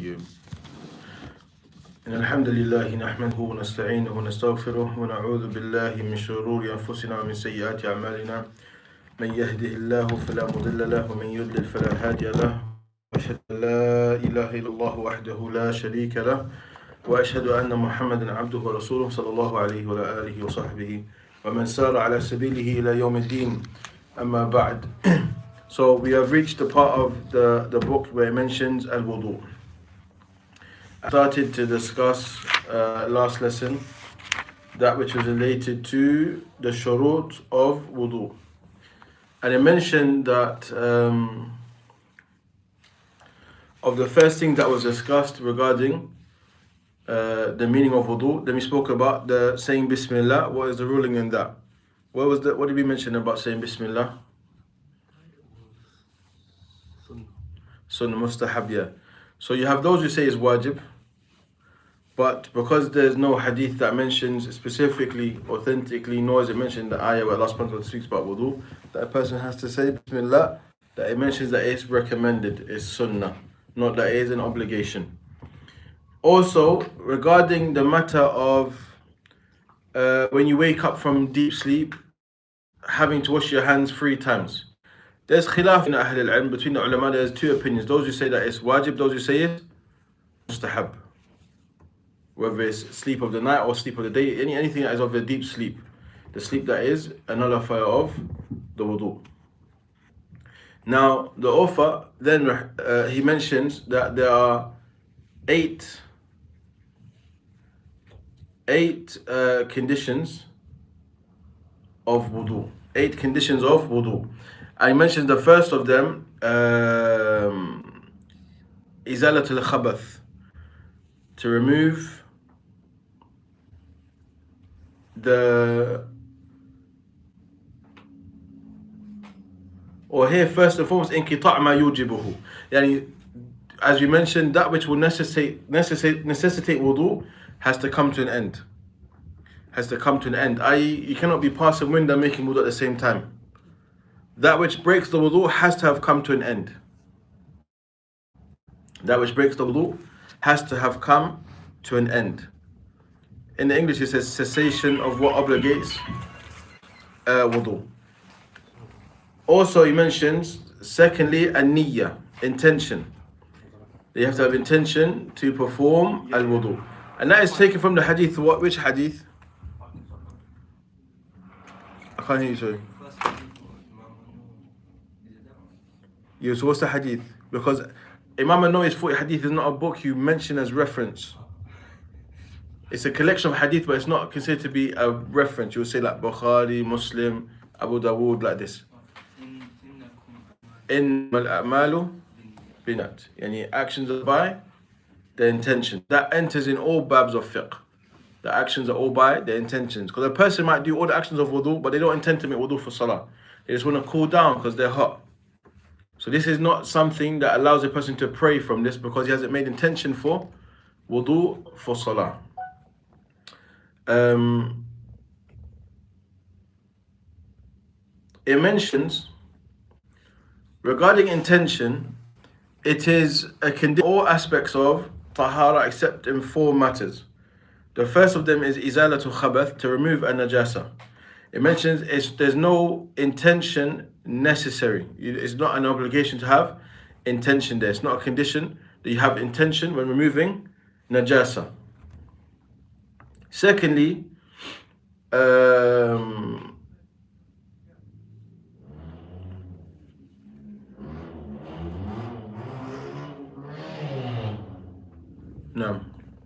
القيوم إن الحمد لله نحمده ونستعينه ونستغفره ونعوذ بالله من شرور أنفسنا ومن سيئات أعمالنا من يهده الله فلا مضل له ومن يضلل فلا هادي له وأشهد أن لا إله إلا الله وحده لا شريك له وأشهد أن محمدا عبده ورسوله صلى الله عليه وعلى آله وصحبه ومن سار على سبيله إلى يوم الدين أما بعد. So we have reached the part of the book where it mentions al-wudu. I started to discuss last lesson that which was related to the shurut of wudu. And it mentioned that of the first thing that was discussed regarding the meaning of wudu, then we spoke about the saying Bismillah. What is the ruling in that? What did we mention about saying Bismillah? Sunnah, mustahab, yeah. So you have those who say it's wajib, but because there's no hadith that mentions specifically, authentically, nor is it mentioned in the ayah where Allah subhanahu wa ta'ala speaks about wudu, that a person has to say Bismillah, that it mentions that it's recommended, it's sunnah, not that it is an obligation. Also, regarding the matter of when you wake up from deep sleep, having to wash your hands 3 times. There's khilaf in Ahl al-Ilm, between the ulama, there's 2 opinions. Those who say that it's wajib, those who say it's mustahab. Whether it's sleep of the night or sleep of the day, anything that is of a deep sleep. The sleep that is a nullifier of the wudu. Now, the author, then he mentions that there are 8 conditions of wudu. 8 conditions of wudu. I mentioned the first of them, izalat al-khabath, to remove or here first and foremost, inqita' ma yujibuhu. Yani, as we mentioned, that which will necessitate wudu has to come to an end. I.e., you cannot be passing wind and making wudu at the same time. That which breaks the wudu has to have come to an end. That which breaks the wudu has to have come to an end. In the English it says cessation of what obligates wudu. Also he mentions, secondly, an-niyya, intention. You have to have intention to perform al-wudu. And that is taken from the hadith. Which hadith? I can't hear you, sorry. Yes, what's the hadith? Because Imam an-Nawawi's 40 hadith is not a book you mention as reference. It's a collection of hadith, but it's not considered to be a reference. You'll say like Bukhari, Muslim, Abu Dawood, like this. In al-a'malu binat. Yani actions are by the intention. That enters in all babs of fiqh. The actions are all by the intentions. Because a person might do all the actions of wudu, but they don't intend to make wudu for salah. They just want to cool down because they're hot. So this is not something that allows a person to pray from this, because he hasn't made intention for wudu for salah. It mentions, regarding intention, it is a condition, all aspects of tahara except in 4 matters. The first of them is izalatul khabath, to remove a najasa. It mentions there's no intention necessary. It's not an obligation to have intention there. It's not a condition that you have intention when removing najasa. Secondly, no.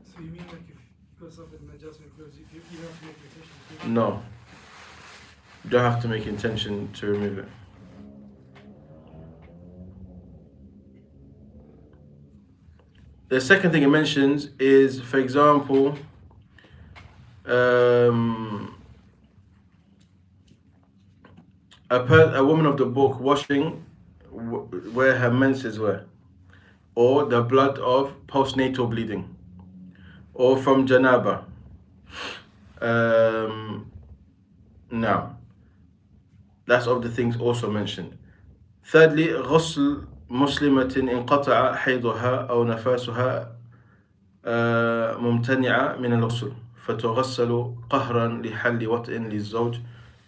So you mean like if because of the najasa, because you don't have to make intention? No. You don't have to make intention to remove it. The second thing it mentions is, for example, a woman of the book washing where her menses were, or the blood of postnatal bleeding, or from janaba. Now, that's of the things also mentioned. Thirdly, ghusl مسلمة انقطع حيضها أو نفاسها ممتنعة من الغسل فتغسل قهرا لحل وطئ للزوج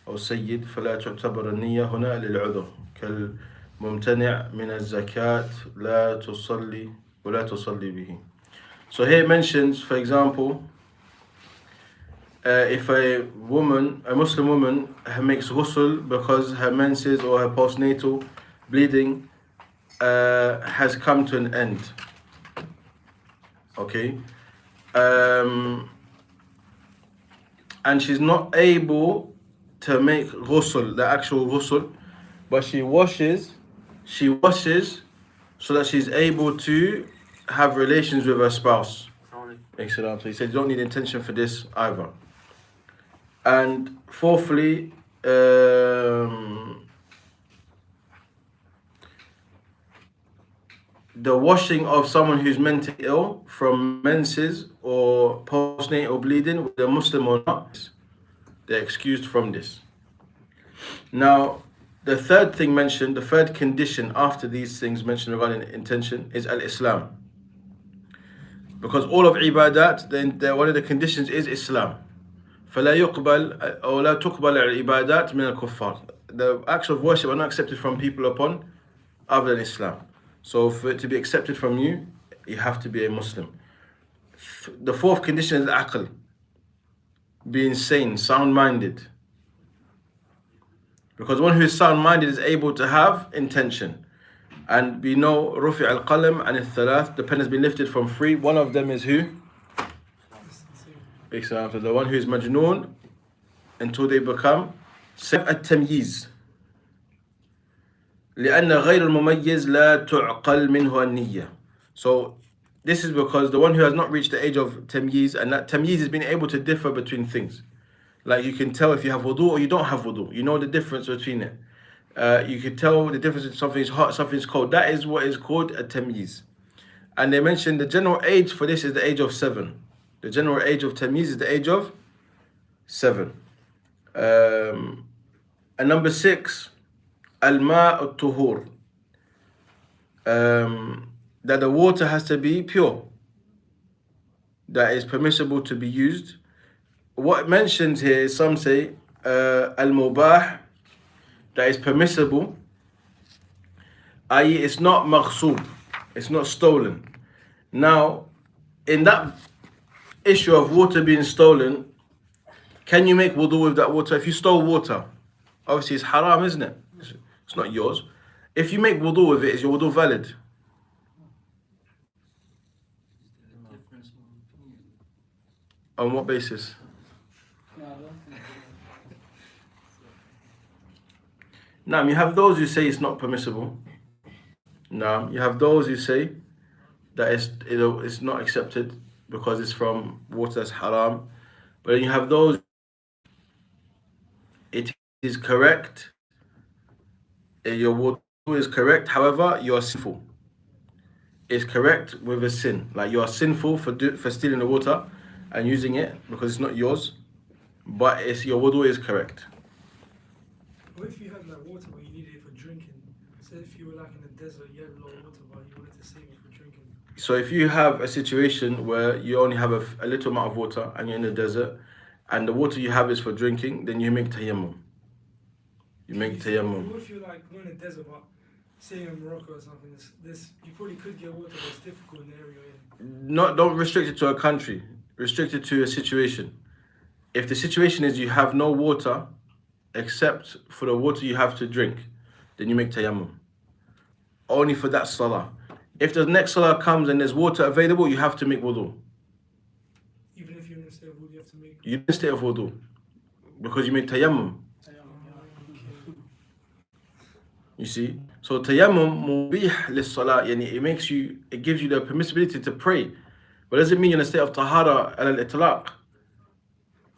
أو السيد فلا تعتبر النية هنا للعذر كالممتنع من الزكاة لا تصلي ولا تصلي به. So here it mentions, for example, if a Muslim woman makes ghusl because her menses or her postnatal bleeding has come to an end, okay, and she's not able to make ghusl, the actual ghusl, but she washes so that she's able to have relations with her spouse. Excellent. So he said you don't need intention for this either. And fourthly, the washing of someone who's mentally ill from menses or postnatal bleeding, whether Muslim or not, they're excused from this. Now, the third thing mentioned, the third condition after these things mentioned regarding intention is al-Islam. Because all of ibadat, then one of the conditions is Islam. فلا يقبل أو لا تقبل العبادات من الكفار. The acts of worship are not accepted from people upon other than Islam. So for it to be accepted from you, you have to be a Muslim. The fourth condition is aql, being sane, sound-minded. Because one who is sound-minded is able to have intention. And we know رفع القلم عن الثلاث, the pen has been lifted from three. One of them is who? Example, the one who is majnoon until they become التمييز لأن غير المميز لا تعقل منه النية. So this is because the one who has not reached the age of tamyiz, and that tamyiz is being able to differ between things. Like you can tell if you have wudu or you don't have wudu. You know the difference between it. You can tell the difference between something is hot, something is cold. That is what is called a tamyiz. And they mentioned the general age for this is the age of 7. The general age of tamyiz is the age of 7. And number 6, al-ma' al-tuhur. That the water has to be pure. That is permissible to be used. What it mentions here is some say al-mubah, that is permissible, i.e. it's not maghsub, it's not stolen. Now, in that issue of water being stolen, can you make wudu with that water? If you stole water, obviously it's haram, isn't it? It's not yours. If you make wudu with it, is your wudu valid? On what basis? Now, you have those who say it's not permissible. Now, you have those who say that it's not accepted because it's from water that's haram. But then you have those, it is correct, your wudu is correct, however, you are sinful. It's correct with a sin. Like you are sinful for stealing the water and using it because it's not yours, but your wudu is correct. What if you had like water but you needed it for drinking? So if you were like in the desert, you had a lot of water but you wanted to save it for drinking. So if you have a situation where you only have a little amount of water and you're in the desert and the water you have is for drinking, then you make tayammum. You make tayammum. What if you're like in the desert but say in Morocco or something, you probably could get water but it's difficult in the area you're in. Don't restrict it to a country. Restrict it to a situation. If the situation is you have no water except for the water you have to drink, then you make tayammum. Only for that salah. If the next salah comes and there's water available, you have to make wudu. Even if you're in a state of wudu, you have to make... You're in a state of wudu because you made tayammum. You see? So tayammum mubih lis-salah, it gives you the permissibility to pray. But does it mean you're in a state of tahara al-itlaq?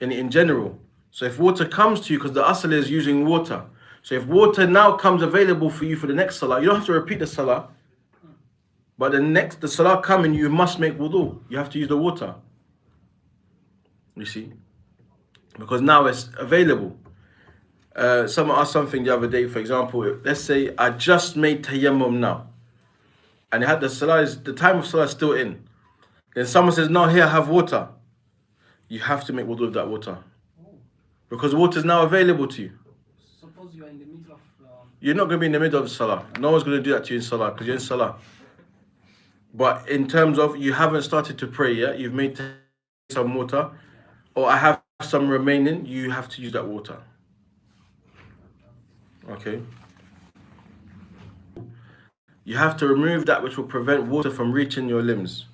In general. So if water comes to you, because the asl is using water. So if water now comes available for you for the next salah, you don't have to repeat the salah. But the salah coming, you must make wudu. You have to use the water. You see? Because now it's available. Someone asked something the other day, for example, let's say I just made tayammum now. and the time of salah is still in. Then someone says, no, here, have water. You have to make wudu with that water. Because water is now available to you. Suppose you are in the middle of... You're not going to be in the middle of salah. No one's going to do that to you in salah because you're in salah. But in terms of you haven't started to pray yet, you've made some water, or I have some remaining, you have to use that water. Okay? You have to remove that which will prevent water from reaching your limbs.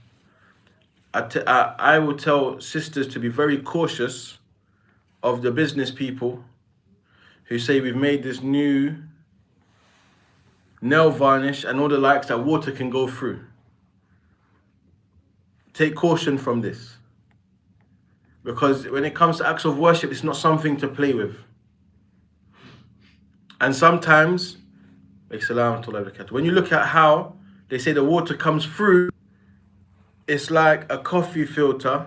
I will tell sisters to be very cautious of the business people who say we've made this new nail varnish and all the likes that water can go through. Take caution from this. Because when it comes to acts of worship, it's not something to play with. And sometimes, when you look at how they say the water comes through, it's like a coffee filter,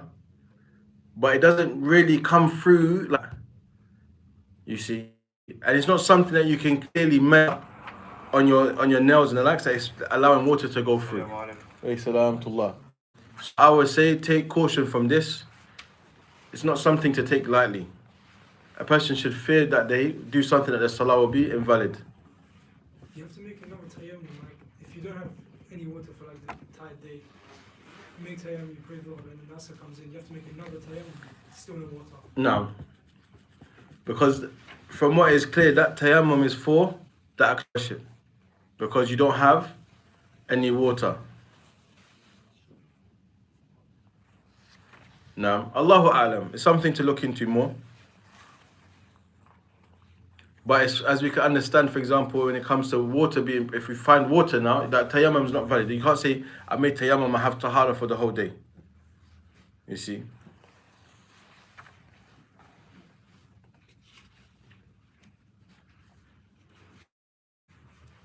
but it doesn't really come through, like, you see. And it's not something that you can clearly measure on your nails and the likes, that it's allowing water to go through. I would say take caution from this. It's not something to take lightly. A person should fear that they do something that the salah will be invalid. You have to make another tayammum. Like, if you don't have any water for like the entire day, you make tayammum, you pray Dhuhr, and then Asr comes in, you have to make another tayammum. Still no water. No. Because from what is clear, that tayammum is for the act of worship. Because you don't have any water. Now, Allahu A'lam, it's something to look into more. But it's, as we can understand, for example, when it comes to water being, if we find water now, that tayammum is not valid. You can't say, I made tayammum, I have tahara for the whole day. You see?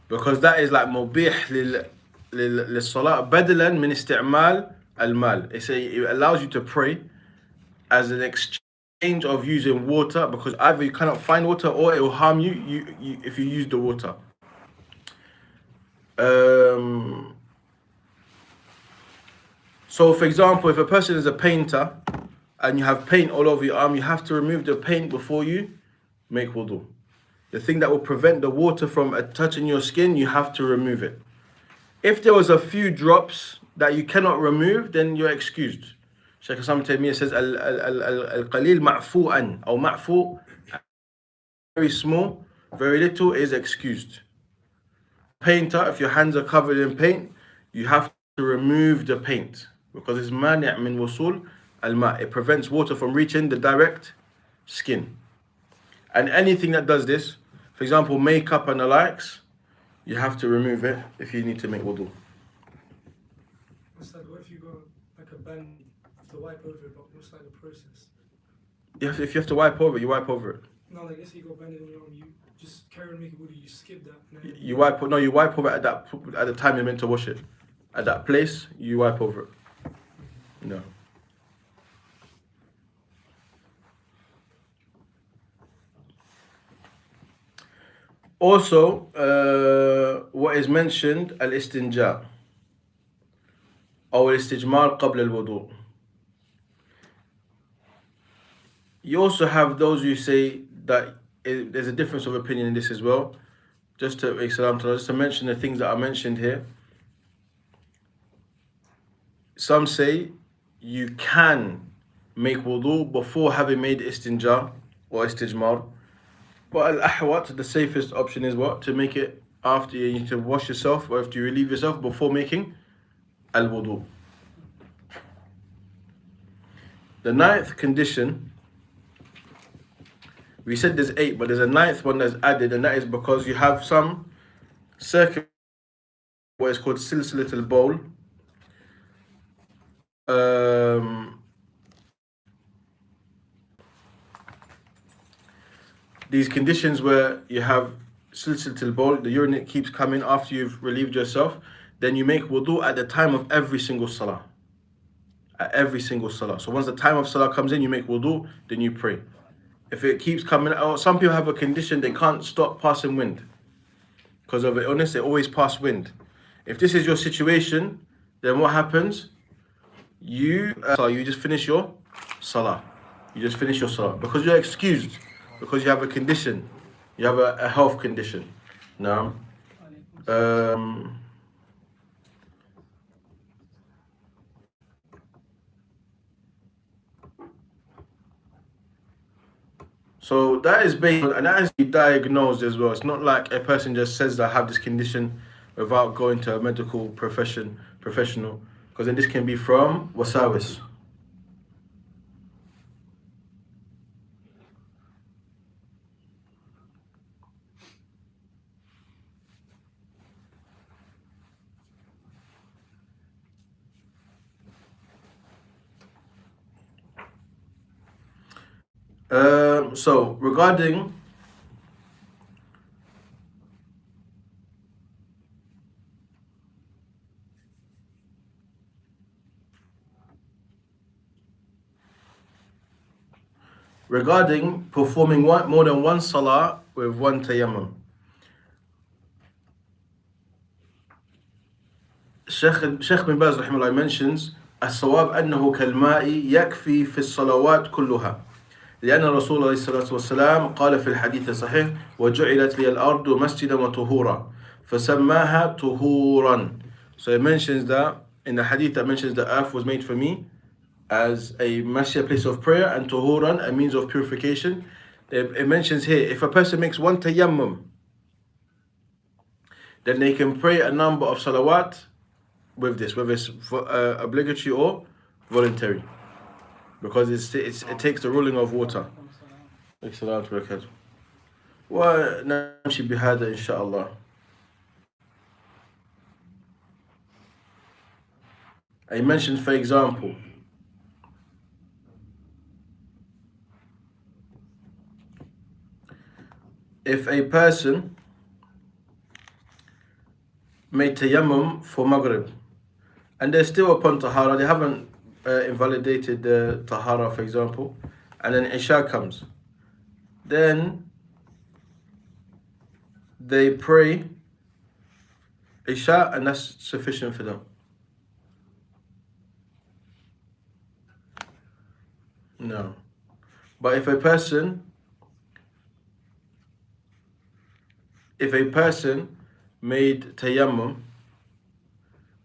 Because that is like mubih للصلاة بدلا من استعمال المال. It allows you to pray as an exchange of using water, because either you cannot find water or it will harm you if you use the water. So for example, if a person is a painter and you have paint all over your arm, you have to remove the paint before you make wudu. The thing that will prevent the water from touching your skin, you have to remove it. If there was a few drops that you cannot remove, then you're excused. Shaykh Islam Taymiyyah says, Al-qalil ma'fu'an, or ma'fu', very small, very little is excused. Painter, if your hands are covered in paint, you have to remove the paint, because it's mani' min wusul al-ma'. It prevents water from reaching the direct skin. And anything that does this, for example, makeup and the likes, you have to remove it if you need to make wudu. What's that? What if you got like a band, you have to wipe over it, but what's like the process? If you have to wipe over it, you wipe over it. No, like if you got banded on your arm, you just carry on making wudu, you skip that. And then You wipe over it at the time you're meant to wash it. At that place, you wipe over it. No. Also, what is mentioned, al-istinja, or al-istijmar qabla al-wudu. You also have those who say that there's a difference of opinion in this as well. Just to mention the things that are mentioned here. Some say you can make wudu before having made istinja or istijmar. But al-ahwat, the safest option is what? To make it after you need to wash yourself or after you relieve yourself before making al-wudu. The ninth condition, we said there's 8, but there's a ninth one that's added, and that is because you have some what is called silsilat al-bawl. These conditions where you have silsilat al-bawl, the urine keeps coming after you've relieved yourself, then you make wudu at the time of every single salah. At every single salah. So once the time of salah comes in, you make wudu, then you pray. If it keeps coming out, some people have a condition, they can't stop passing wind. Because of illness, they always pass wind. If this is your situation, then what happens? You just finish your salah. You just finish your salah because you're excused, because you have a condition, you have a health condition. Now, so that is based on, and that is diagnosed as well. It's not like a person just says that I have this condition without going to a medical professional, because then this can be from wasawis. So regarding performing more than one salah with one tayammum, Sheikh bin Baz rahimahullah mentions الصواب أنه كالماء يكفي في الصلوات كلها لأن الرسول عليه الصلاة والسلام قال في الحديث الصحيح وجعلت لي الأرض مسجدا وطهورا فسماها طهورا. So it mentions that in the hadith that mentions the earth was made for me as a masjid, a place of prayer, and tuhuran, a means of purification. It mentions here, if a person makes one tayammum, then they can pray a number of salawat with this, whether it's obligatory or voluntary, because it takes the ruling of water. ونمشي بهذا إن شاء الله. I mentioned, for example, if a person made tayammum for Maghrib and they're still upon tahara, they haven't invalidated the tahara, for example, and then Isha comes, then they pray Isha and that's sufficient for them. No. But if a person made tayammum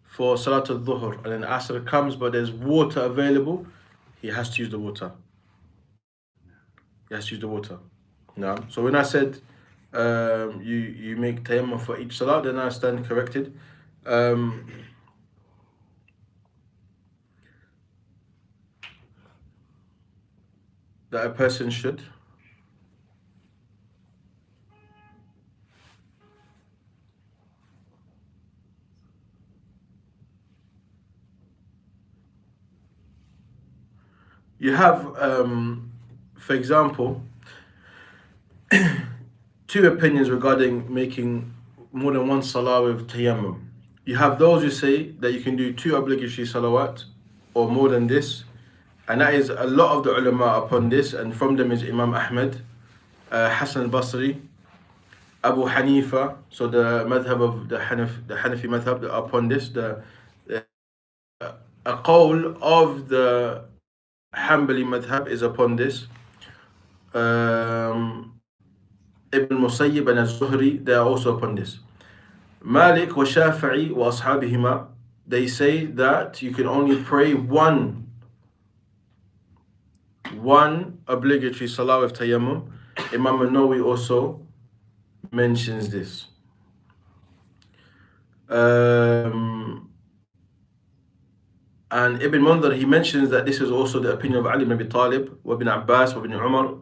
for Salat al-Dhuhr and then Asr comes but there's water available, he has to use the water. No. So when I said you make tayammum for each salah, then I stand corrected. That a person should. You have, for example, two opinions regarding making more than one salah with tayammum. You have those who say that you can do two obligatory salawat or more than this, and that is a lot of the ulama upon this, and from them is Imam Ahmed, Hassan al-Basri, Abu Hanifa, so the madhab of the Hanafi madhab upon this, a qawl of the Hanbali madhab is upon this. Ibn Musayyib and Az-Zuhri, they are also upon this. Malik wa Shafi'i wa ashabihima, they say that you can only pray one obligatory salah with tayammum. Imam al-Nawawi also mentions this. And Ibn Mundhir, he mentions that this is also the opinion of Ali ibn Abi Talib, wa ibn Abbas, wa ibn Umar,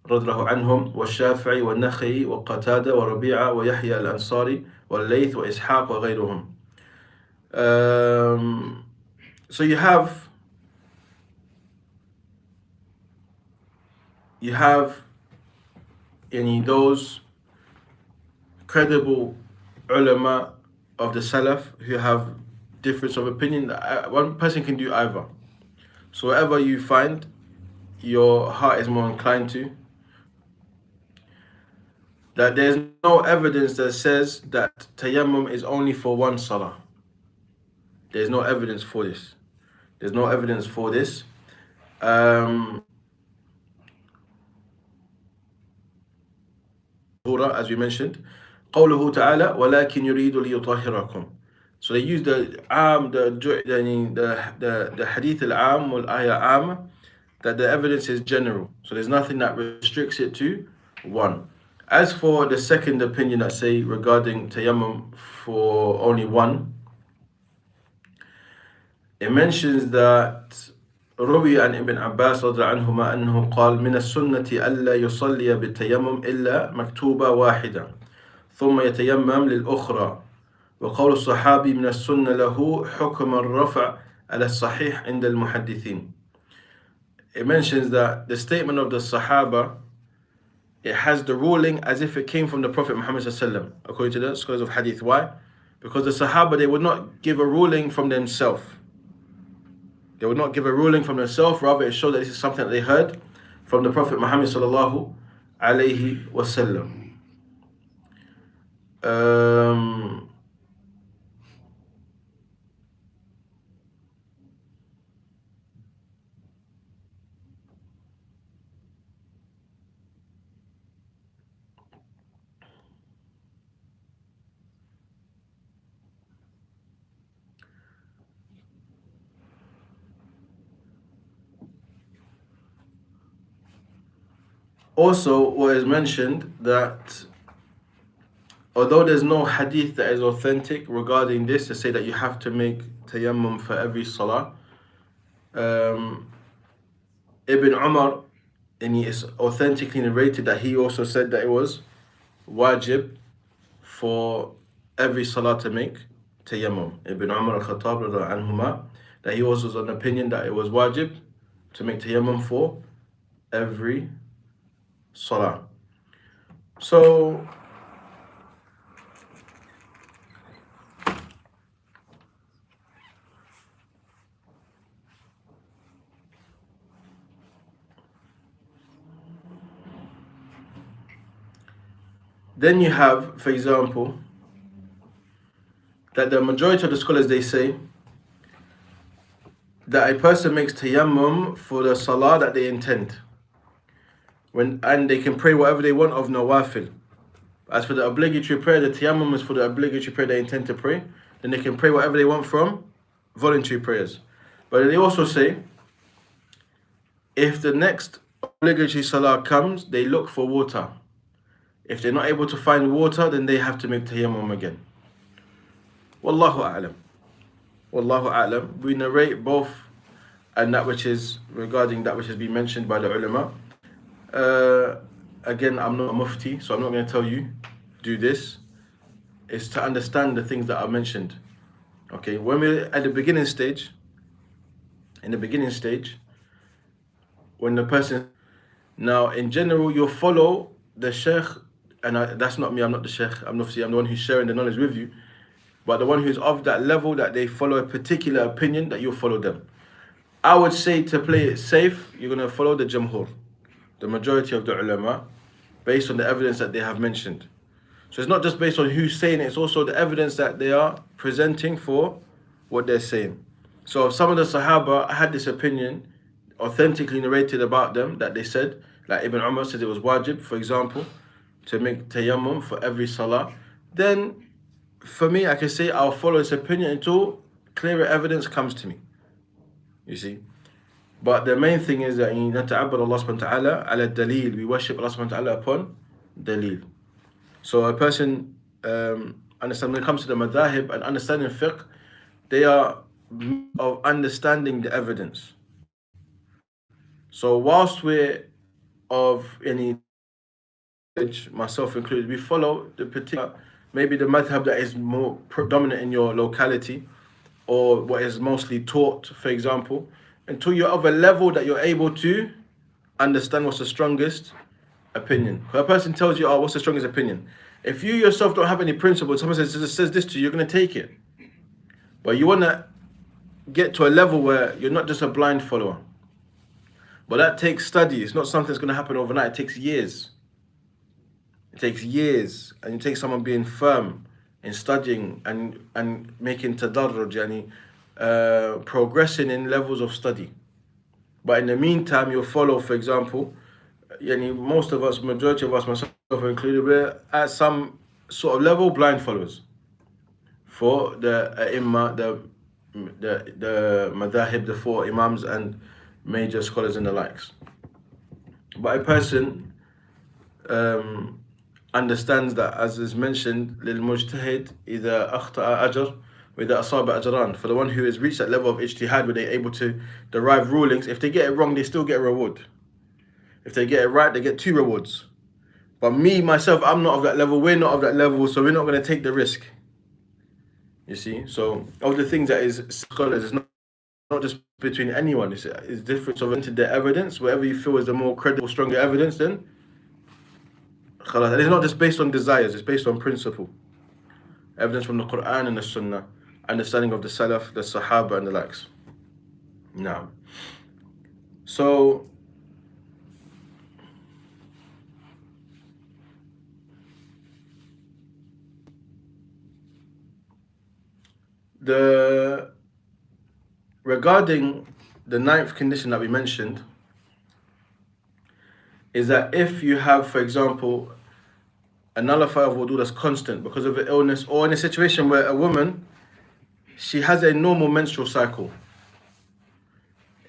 radiyallahu anhum, wa Shafi'i, wa Nakhi, wa Qatada, wa Rabi'a, wa Yahya al-Ansari, wa Layth, wa Ishaq, wa ghayruhum. So you have those credible ulama of the Salaf who have difference of opinion. One person can do either. So whatever you find your heart is more inclined to. that there's no evidence that says that tayammum is only for one salah. There's no evidence for this. There's no evidence for this. As we mentioned, قوله تعالى ولكن يريد ليطهركم. So they use the hadith al-am or ayah am, that the evidence is general. So there's nothing that restricts it to one. As for the second opinion that say regarding tayammum for only one, it mentions that روي عن ابن عباس رضي الله عنهما أنه قال من السنة ألا يصلي بالتيمم إلا مكتوبة واحدة ثم يتيمم للأخرى وقول الصحابي من السنة له حكم الرفع على الصحيح عند المحدثين. It mentions that the statement of the Sahaba, it has the ruling as if it came from the Prophet Muhammad ﷺ, according to the scholars of Hadith. Why? Because the Sahaba, they would not give a ruling from themselves. They would not give a ruling from themselves, rather it showed that this is something that they heard from the Prophet Muhammad sallallahu alayhi wasallam. Also, what is mentioned that although there's no hadith that is authentic regarding this to say that you have to make tayammum for every salah, Ibn Umar, and he is authentically narrated that he also said that it was wajib for every salah to make tayammum. Ibn Umar al-Khattab anhuma, that he also was an opinion that it was wajib to make tayammum for every salah. So then you have, for example, that the majority of the scholars, they say that a person makes tayammum for the salah that they intend. And they can pray whatever they want of nawafil. As for the obligatory prayer, the tayammum is for the obligatory prayer they intend to pray. Then they can pray whatever they want from voluntary prayers. But they also say, if the next obligatory salah comes, they look for water. If they're not able to find water, then they have to make tayammum again. Wallahu a'lam. Wallahu a'lam. We narrate both, and that which is regarding that which has been mentioned by the ulama. Again, I'm not a mufti, so I'm not going to tell you do this. It's to understand the things that are mentioned. Okay, when we're at the beginning stage, when the person, now in general, you'll follow the sheikh, and that's not me, I'm not the sheikh, I'm the one who's sharing the knowledge with you, but the one who's of that level that they follow a particular opinion, that you'll follow them. I would say, to play it safe, you're going to follow the jamhur, the majority of the ulama, based on the evidence that they have mentioned. So it's not just based on who's saying it, it's also the evidence that they are presenting for what they're saying. So if some of the Sahaba had this opinion authentically narrated about them, that they said, like Ibn Umar said it was wajib, for example, to make tayammum for every salah, then for me, I can say I'll follow this opinion until clearer evidence comes to me. You see? But the main thing is that نتعبد Allah subhanahu wa ta'ala على الدليل. We worship Allah subhanahu wa ta'ala upon dalil. So a person, understand when it comes to the madhahib and understanding fiqh, they are of understanding the evidence. So whilst we're of any, myself included, we follow the particular, maybe the madhab that is more predominant in your locality, or what is mostly taught, for example, until you're of a level that you're able to understand what's the strongest opinion. When a person tells you, oh, what's the strongest opinion? If you yourself don't have any principle, someone says this to you, you're going to take it. But you want to get to a level where you're not just a blind follower. But that takes study. It's not something that's going to happen overnight. It takes years. It takes years, and it takes someone being firm in studying and making tadarruj, progressing in levels of study. But in the meantime, you'll follow, for example, most of us, majority of us, myself included, we're at some sort of level blind followers for the Imma, the madhahib, the four imams and major scholars and the likes. But a person understands that, as is mentioned, للمجتهد إذا أخطأ أجر وإذا أصاب أجران. For the one who has reached that level of ijtihad where they're able to derive rulings, if they get it wrong, they still get a reward. If they get it right, they get 2 rewards. But me, myself, I'm not of that level, we're not of that level, so we're not going to take the risk. You see? So, of the things that is scholars, it's not just between anyone, it's different. So, into the evidence, whatever you feel is the more credible, stronger evidence, then khalas. And it's not just based on desires, it's based on principle. Evidence from the Quran and the Sunnah, understanding of the Salaf, the Sahaba, and the likes. Now, so regarding the 9th condition that we mentioned is that if you have, for example, a nullifier of wudu that's constant because of an illness, or in a situation where a woman, she has a normal menstrual cycle.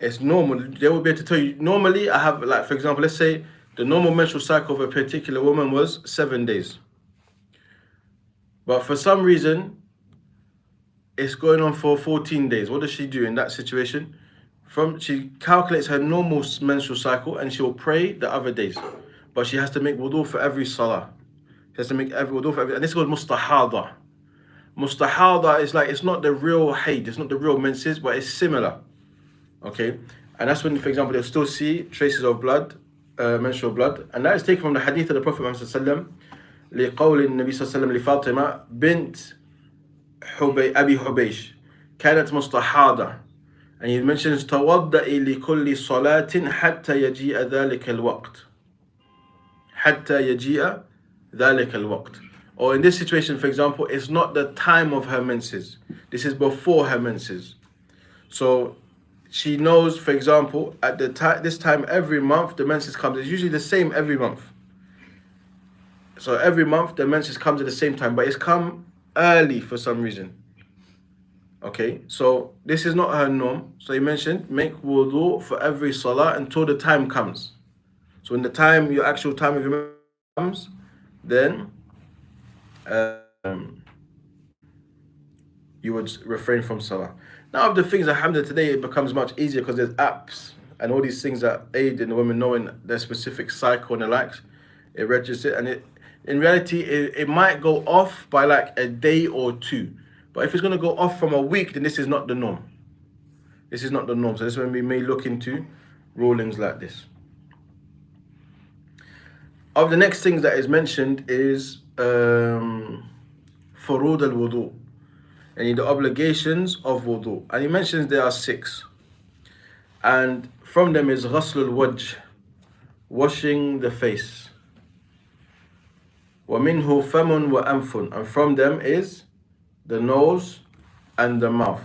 It's normal. They will be able to tell you, normally I have, like, for example, let's say the normal menstrual cycle of a particular woman was 7 days. But for some reason, it's going on for 14 days. What does she do in that situation? She calculates her normal menstrual cycle and she will pray the other days. But she has to make wudu for every salah. She has to make wudu for every, and this is called mustahada. Mustahada is like, it's not the real haid, it's not the real menses, but it's similar. Okay? And that's when, for example, they'll still see traces of blood, menstrual blood. And that is taken from the hadith of the Prophet Muhammad لقول النبي صلى الله عليه وسلم لفاطمة بنت أبي حبيش كانت مستحاضة. And he mentions توضئي لكل صلاة حتى يجيء ذلك الوقت. حتى يجيء ذلك الوقت. Or in this situation, for example, it's not the time of her menses. This is before her menses. So she knows, for example, at this time every month the menses comes. It's usually the same every month. So every month the menses comes at the same time, but it's come early for some reason. Okay, so this is not her norm. So he mentioned, make wudu for every salah until the time comes. So when the time, your actual time of your comes, then you would refrain from salah. Now of the things, alhamdulillah, today it becomes much easier because there's apps and all these things that aid in the women knowing their specific cycle and the likes. It registers it, and in reality it might go off by like a day or 2. But if it's going to go off from a week, then this is not the norm. This is not the norm. So this is when we may look into rulings like this. Of the next things that is mentioned is furud al-wudu, and the obligations of wudu. And he mentions there are 6. And from them is ghasl al-wajh, washing the face. وَمِنْهُ فَمٌ وَأَنْفٌ, and from them is the nose and the mouth.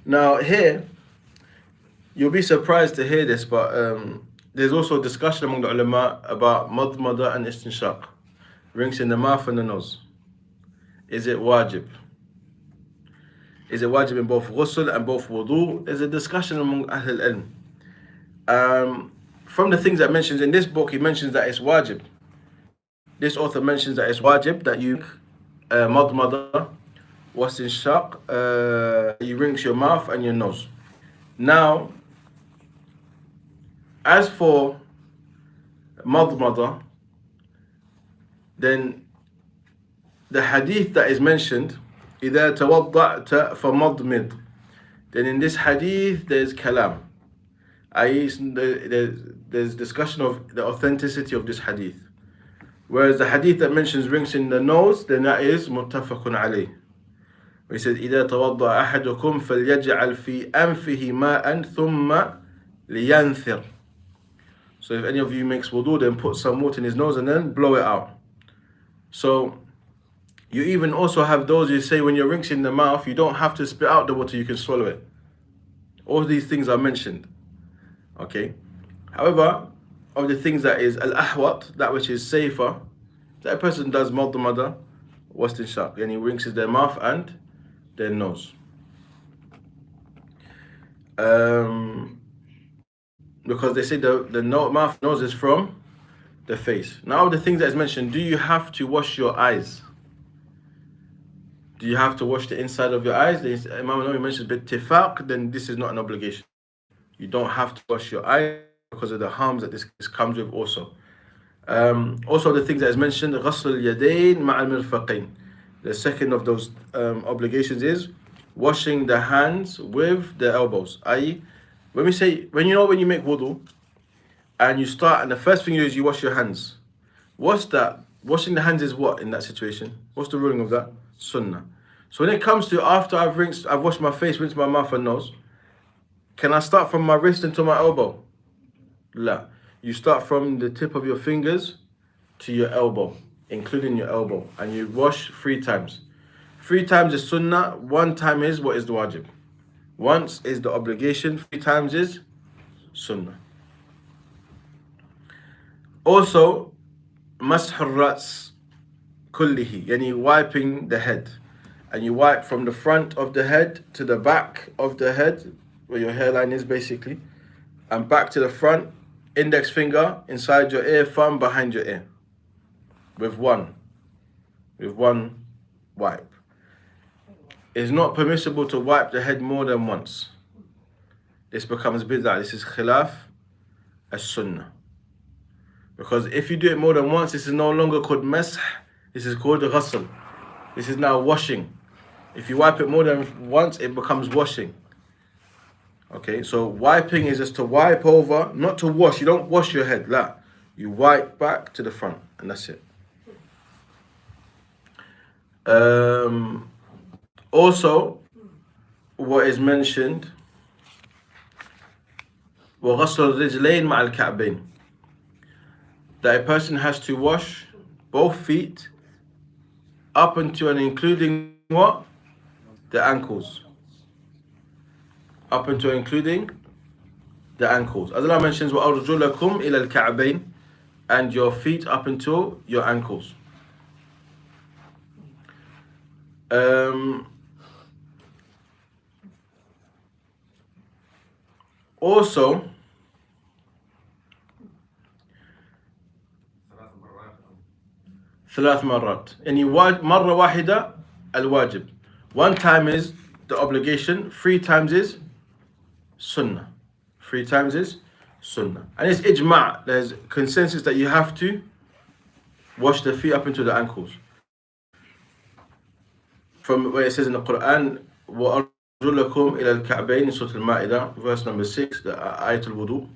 Now here, you'll be surprised to hear this, but there's also a discussion among the ulama about madmada and istinshaq, rings in the mouth and the nose. Is it wajib? Is it wajib in both ghusl and both wudu? There's a discussion among Ahl al-Ilm. From the things that mentions in this book, he mentions that it's wajib. This author mentions that it's wajib that you madmada, wastinshaq, you rinse your mouth and your nose. Now, as for madmada, then the hadith that is mentioned, إذا توضأت فمضمض, then in this hadith there's kalam. There's discussion of the authenticity of this hadith. Whereas the hadith that mentions rinsing the nose, then that is muttafaqun alayh. He says, إذا توضأ أحدكم فليجعل في أنفه ماء ثم لينثر. So if any of you makes wudu, then put some water in his nose and then blow it out. So you even also have those who say when you're rinsing the mouth, you don't have to spit out the water, you can swallow it. All these things are mentioned. Okay. However, of the things that is al-ahwat, that which is safer, that person does madmada, wastinshaq, and he rinses their mouth and their nose. Because they say the mouth, nose is from the face. Now the things that is mentioned, do you have to wash your eyes? Do you have to wash the inside of your eyes? Imam Nawawi mentions bittifaq, then this is not an obligation. You don't have to wash your eyes because of the harms that this comes with also. Also the things that is mentioned, ghasl al-yadayn ma'a al-mirfaqayn. The second of those obligations is washing the hands with the elbows. I.e., when you make wudu and you start and the first thing you do is you wash your hands. What's that? Washing the hands is what in that situation? What's the ruling of that? Sunnah. So when it comes to after I've washed my face, rinsed my mouth and nose, can I start from my wrist until my elbow? La. You start from the tip of your fingers to your elbow, including your elbow, and you wash 3 times. 3 times is sunnah, 1 time is what is the wajib. Once is the obligation, 3 times is sunnah. Also, mash al-ras kullihi, yani wiping the head. And you wipe from the front of the head to the back of the head, where your hairline is basically, and back to the front, index finger inside your ear, thumb behind your ear. With one wipe. It's not permissible to wipe the head more than once. This becomes bid'ah. This is khilaf as-sunnah. Because if you do it more than once, this is no longer called masah, this is called ghasl. This is now washing. If you wipe it more than once, it becomes washing. Okay, so wiping is just to wipe over, not to wash. You don't wash your head, la. You wipe back to the front, and that's it. Also, what is mentioned, وَغَسْلُ الرِّجْلَيْنِ مَعَ الْكَعْبَيْنِ, that a person has to wash both feet up until and including what? The ankles. Up until including the ankles. As Allah mentions, وَأَرْجُلَكُمْ إِلَى الْكَعْبَيْنِ, and your feet up until your ankles. Also, ثلاث مرات. يعني مرة واحدة الواجب. 1 time is the obligation, 3 times is sunnah. 3 times is sunnah. And it's ijma'. There's consensus that you have to wash the feet up into the ankles. From where it says in the Quran, وَأَرْجُلَكُمْ إِلَى الْكَعْبَيْنِ in Surah Al-Ma'idah, verse number 6, the Ayat al-Wudu.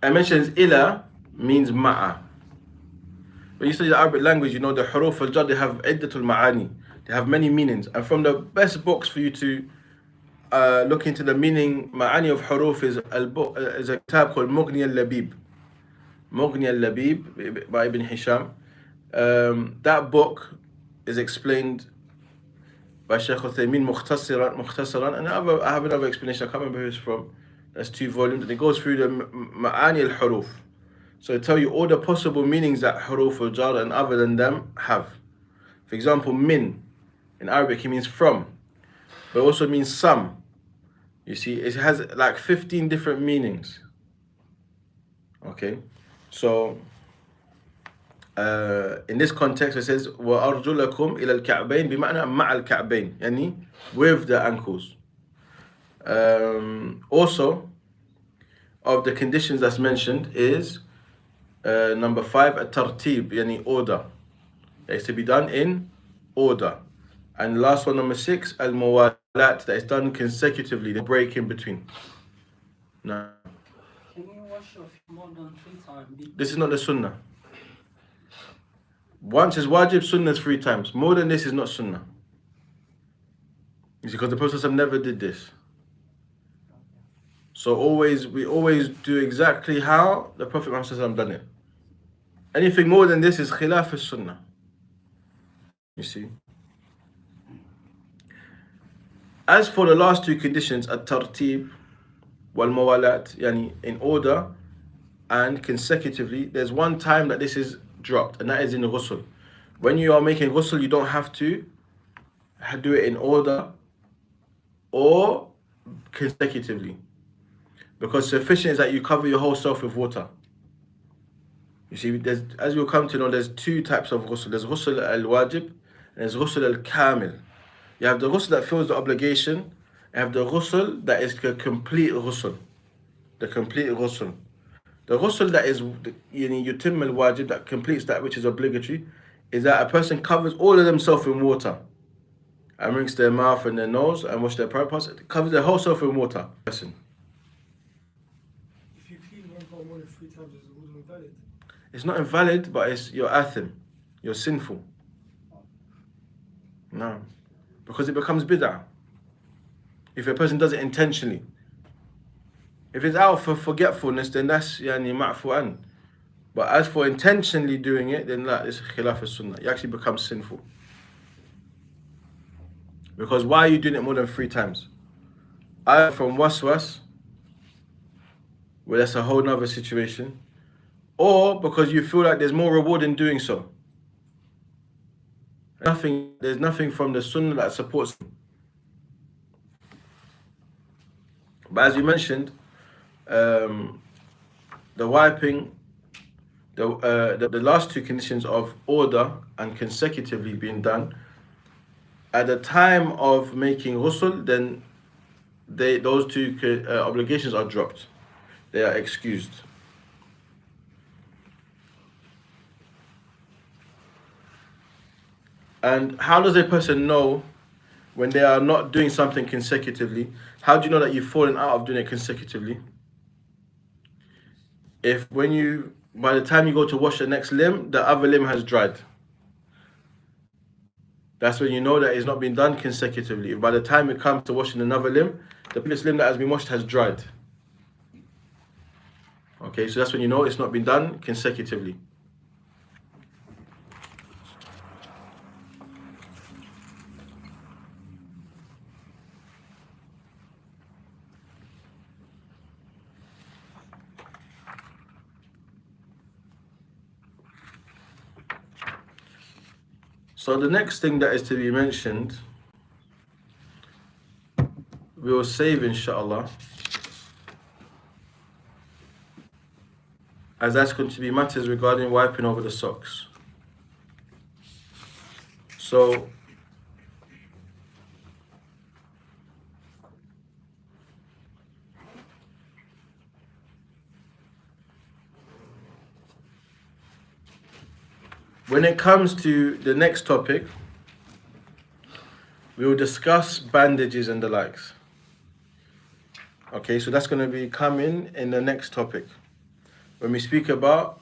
I mentions ila means ma'a. When you study the Arabic language, you know the huruf al-jar, they have iddatul ma'ani. They have many meanings. And from the best books for you to look into the meaning, ma'ani of huruf is a kitab called Mughni al-Labib. Mughni al-Labib by Ibn Hisham. That book is explained by Shaykh Uthaymeen mukhtasaran, and I have another explanation, I can't remember who it's from. That's 2 volumes, and it goes through the ma'ani al-huruf. So it tells you all the possible meanings that huruf al-jar and other than them have. For example, min, in Arabic it means from, but it also means some. You see, it has like 15 different meanings. Okay, so in this context it says وَأَرْجُلَكُمْ إِلَى الْكَعْبَيْنِ بِمَعْنَى مَعَ الْكَعْبَيْنِ, يعني with the ankles. Also, of the conditions that's mentioned is number 5, at-tartib, yani order. That is to be done in order. And last one, number 6, al-muwalat, that is done consecutively, the break in between. No. Can you wash your feet more than 3 times. This is not the sunnah. Once is wajib, sunnah is 3 times. More than this is not sunnah. You see, because the Prophet never did this. So we always do exactly how the Prophet Muhammad done it. Anything more than this is khilaf as-sunnah. You see. As for the last 2 conditions, at-tartib wal-mawalat, yani in order and consecutively, there's one time that this is dropped, and that is in the ghusl. When you are making ghusl, you don't have to do it in order or consecutively, because sufficient is that you cover your whole self with water. You see, as you'll come to know, there's 2 types of ghusl. There's ghusl al-wajib and there's ghusl al-kamil. You have the ghusl that fills the obligation, and you have the ghusl that is the complete ghusl. The complete ghusl. The ghusl that is yutim al-wajib, that completes that which is obligatory, is that a person covers all of themselves in water and rinse their mouth and their nose and wash their private parts. It covers their whole self in water. Person. If you clean one part more than 3 times, is the wudu invalid? It's not invalid, but you're athim. You're sinful. No. Because it becomes bid'ah. If a person does it intentionally. If it's out for forgetfulness, then that's ma'fu an. But as for intentionally doing it, then that is khilaf as-sunnah. You actually become sinful. Because why are you doing it more than 3 times? Either from waswas, where that's a whole nother situation, or because you feel like there's more reward in doing so. There's nothing from the sunnah that supports it. But as you mentioned, the wiping, the last 2 conditions of order and consecutively being done, at the time of making ghusl, then those 2 obligations are dropped. They are excused. And how does a person know when they are not doing something consecutively? How do you know that you've fallen out of doing it consecutively? If by the time you go to wash the next limb, the other limb has dried. That's when you know that it's not been done consecutively. If by the time it comes to washing another limb, the previous limb that has been washed has dried. Okay, so that's when you know it's not been done consecutively. So the next thing that is to be mentioned, we will save inshallah, as that's going to be matters regarding wiping over the socks. So when it comes to the next topic, we will discuss bandages and the likes. Okay, so that's going to be coming in the next topic. When we speak about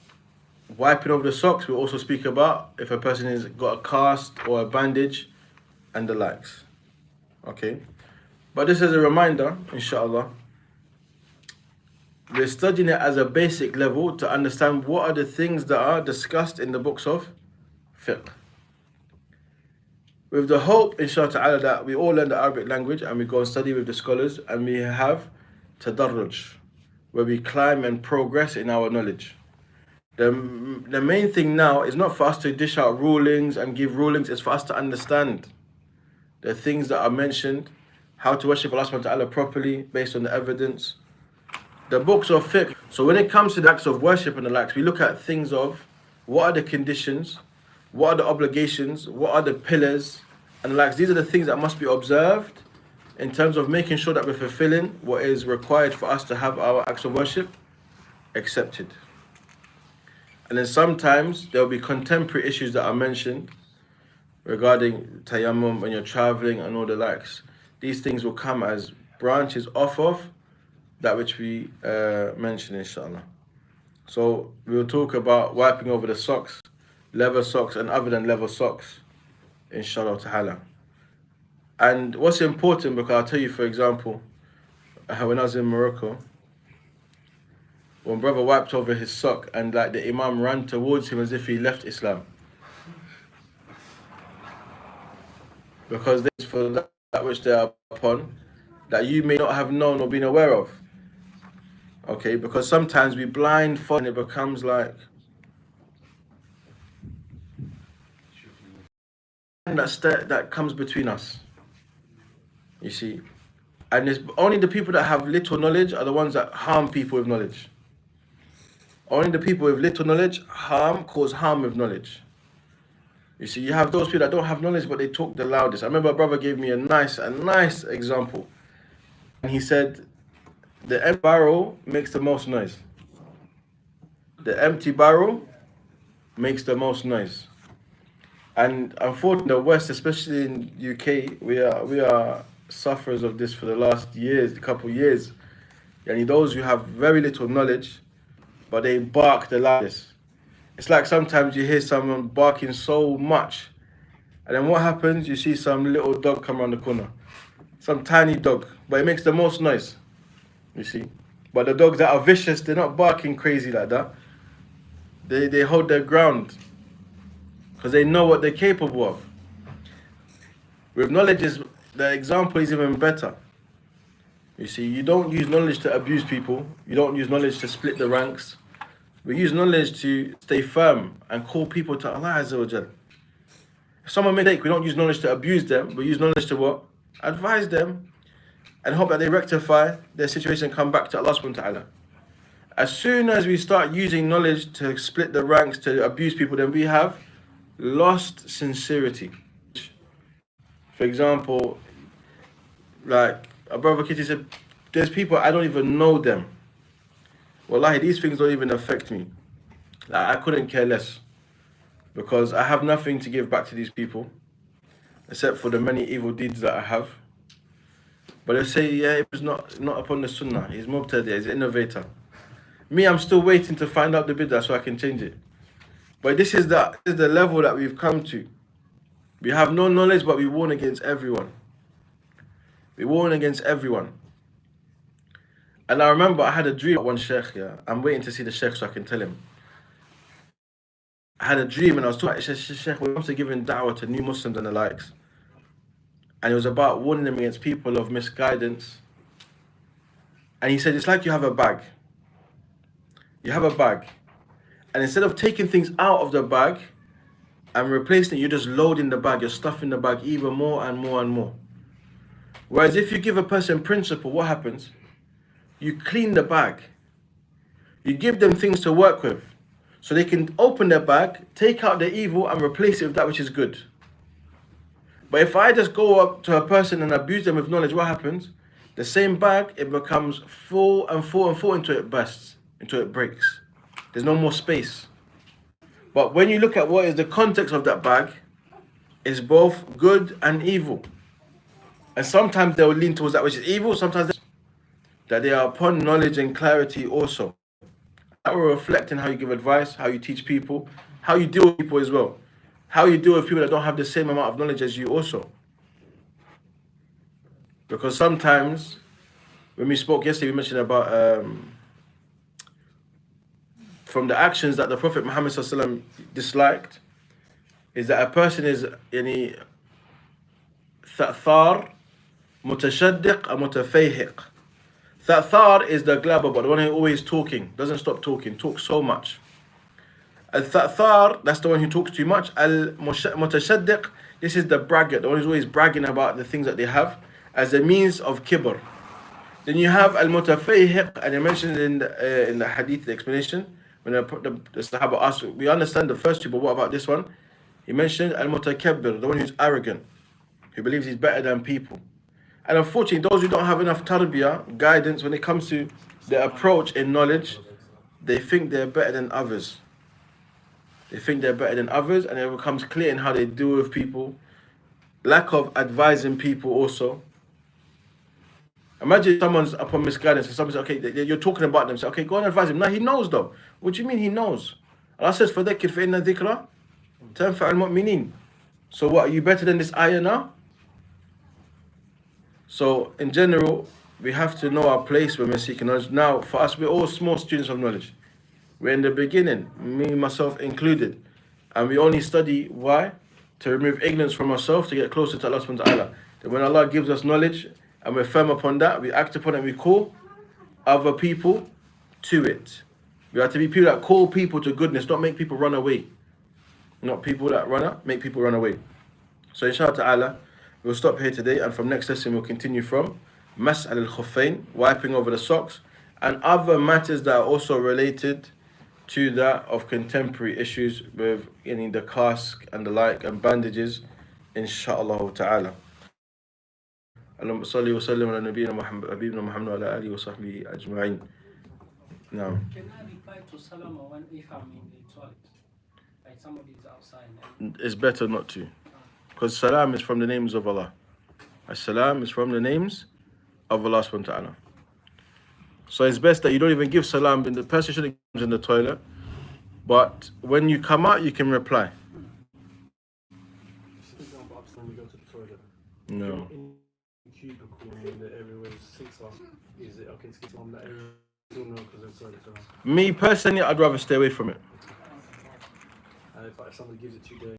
wiping over the socks, we'll also speak about if a person has got a cast or a bandage and the likes. Okay, but this is a reminder, inshallah. We're studying it as a basic level to understand what are the things that are discussed in the books of fiqh. With the hope, inshallah ta'ala, that we all learn the Arabic language and we go and study with the scholars and we have tadarruj, where we climb and progress in our knowledge. The main thing now is not for us to dish out rulings and give rulings, it's for us to understand the things that are mentioned, how to worship Allah subhanahu wa ta'ala properly based on the evidence. The books of fiqh. So when it comes to the acts of worship and the likes, we look at things of what are the conditions, what are the obligations, what are the pillars and the likes. These are the things that must be observed in terms of making sure that we're fulfilling what is required for us to have our acts of worship accepted. And then sometimes there will be contemporary issues that are mentioned regarding tayammum when you're traveling and all the likes. These things will come as branches off of that which we mentioned, inshallah. So we will talk about wiping over the socks, leather socks and other than leather socks, inshallah ta'ala. And what's important, because I'll tell you, for example, when I was in Morocco, when brother wiped over his sock and like the imam ran towards him as if he left Islam. Because this for that which they are upon, that you may not have known or been aware of. Okay, because sometimes we blindfold and it becomes like that comes between us. You see, and it's only the people that have little knowledge are the ones that harm people with knowledge. Only the people with little knowledge cause harm with knowledge. You see, you have those people that don't have knowledge, but they talk the loudest. I remember a brother gave me a nice example, and he said, the empty barrel makes the most noise. The empty barrel makes the most noise. And unfortunately, the West, especially in UK, we are sufferers of this for the last couple of years. And those who have very little knowledge, but they bark the loudest. It's like sometimes you hear someone barking so much, and then what happens? You see some little dog come around the corner, some tiny dog, but it makes the most noise. You see, but the dogs that are vicious, they're not barking crazy like that. They hold their ground because they know what they're capable of. With knowledge, the example is even better. You see, you don't use knowledge to abuse people. You don't use knowledge to split the ranks. We use knowledge to stay firm and call people to Allah Azza wa Jal. If someone makes a mistake, we don't use knowledge to abuse them. We use knowledge to what? Advise them and hope that they rectify their situation and come back to Allah subhanahu wa ta'ala. As soon as we start using knowledge to split the ranks, to abuse people, then we have lost sincerity. For example, like a brother Kitty said, there's people I don't even know them. Wallahi, these things don't even affect me. Like, I couldn't care less because I have nothing to give back to these people except for the many evil deeds that I have. But they say, yeah, it was not upon the sunnah. He's mubtadi', he's an innovator. Me, I'm still waiting to find out the bid'ah so I can change it. But this is the level that we've come to. We have no knowledge, but we warn against everyone. We warn against everyone. And I remember I had a dream about one sheikh, yeah. I'm waiting to see the sheikh so I can tell him. I had a dream and I was talking about sheikh when it comes to giving da'wah to new Muslims and the likes. And it was about warning them against people of misguidance. And he said, it's like you have a bag. You have a bag. And instead of taking things out of the bag and replacing it, you're just loading the bag. You're stuffing the bag even more and more and more. Whereas if you give a person principle, what happens? You clean the bag. You give them things to work with so they can open their bag, take out the evil and replace it with that which is good. But if I just go up to a person and abuse them with knowledge, what happens? The same bag, it becomes full and full and full until it bursts, until it breaks. There's no more space. But when you look at what is the context of that bag, it's both good and evil. And sometimes they will lean towards that which is evil, sometimes that they are upon knowledge and clarity also. That will reflect in how you give advice, how you teach people, how you deal with people as well. How you deal with people that don't have the same amount of knowledge as you also. Because sometimes, when we spoke yesterday, we mentioned about from the actions that the Prophet Muhammad ﷺ disliked, is that a person is tha'thar, mutashaddiq, and mutafayhiq. Tha'thar is the glabber, but the one who always talking, doesn't stop talking, talks so much. Al-tha'thar, that's the one who talks too much. Al-mutashaddiq, this is the braggart, the one who's always bragging about the things that they have as a means of kibr. Then you have al-mutafayhiq, and I mentioned in the hadith, the explanation, when the Sahaba asked, we understand the first two, but what about this one? He mentioned al-mutakabbir, the one who's arrogant, who believes he's better than people. And unfortunately, those who don't have enough tarbiyah, guidance, when it comes to their approach in knowledge, they think they're better than others. They think they're better than others, and it becomes clear in how they deal with people. Lack of advising people also. Imagine someone's upon misguidance and someone says, okay, you're talking about them. Say, okay, go and advise him. No, he knows though. What do you mean he knows? Allah says, فَذَكِّرْ فَإِنَّ الذِّكْرَ تَنْفَعُ الْمُؤْمِنِينَ. So what, are you better than this ayah now? So in general, we have to know our place when we're seeking knowledge. Now, for us, we're all small students of knowledge. We're in the beginning, me, myself included. And we only study, why? To remove ignorance from ourselves, to get closer to Allah subhanahu wa ta'ala. Then when Allah gives us knowledge, and we're firm upon that, we act upon it, and we call other people to it. We have to be people that call people to goodness, not make people run away. Not people that make people run away. So inshallah ta'ala, we'll stop here today, and from next lesson we'll continue from Mas'al al-Khuffayn, wiping over the socks, and other matters that are also related to that of contemporary issues with the cask and the like, and bandages, inshallah ta'ala. اللهم صل وسلم على نبينا محمد حبيبنا محمد وعلى آله وصحبه أجمعين. Now, Can I reply to salam if I'm in the toilet? Like somebody is outside. it's better not to, because salam is from the names of Allah. As-salam is from the names of Allah subhanahu wa ta'ala. So it's best that you don't even give salam. The person shouldn't give in the toilet, but when you come out, you can reply. For example, upstairs you go to the toilet. No. In cubicle in the area where six are, is it okay to get on that area? Still no, because there's toilets around. Me personally, I'd rather stay away from it. If somebody gives it to you there.